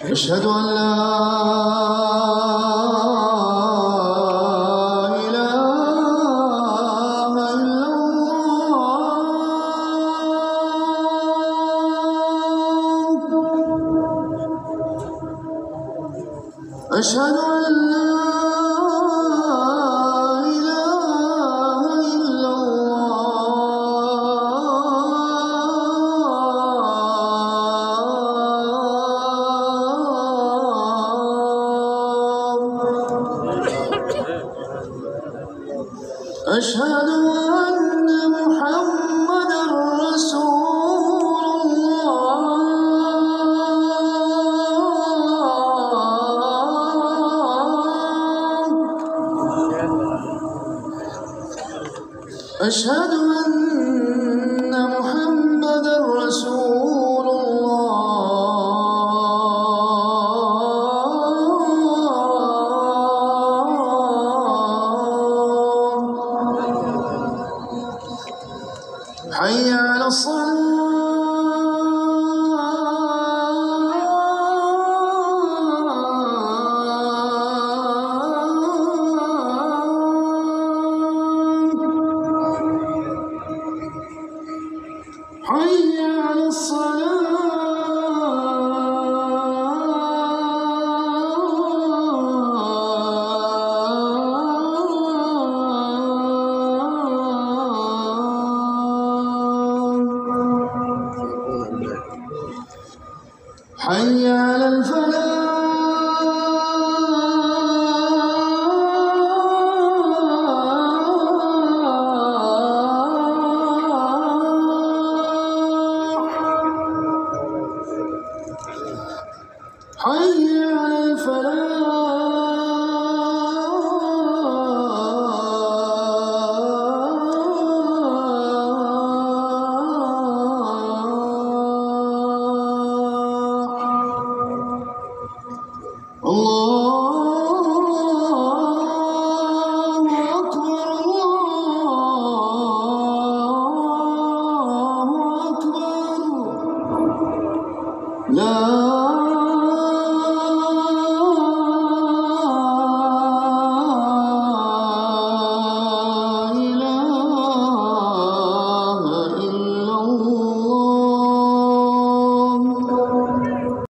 أشهد أن لا إله إلا الله. أشهد أن لا إله إلا أشهد أن محمدًا رسول الله. أشهد أن محمدًا رسول حي على الصلاة. حي على الصلاة. حي على الفلاح. حي على الفلاح. الله أكبر. الله أكبر. لا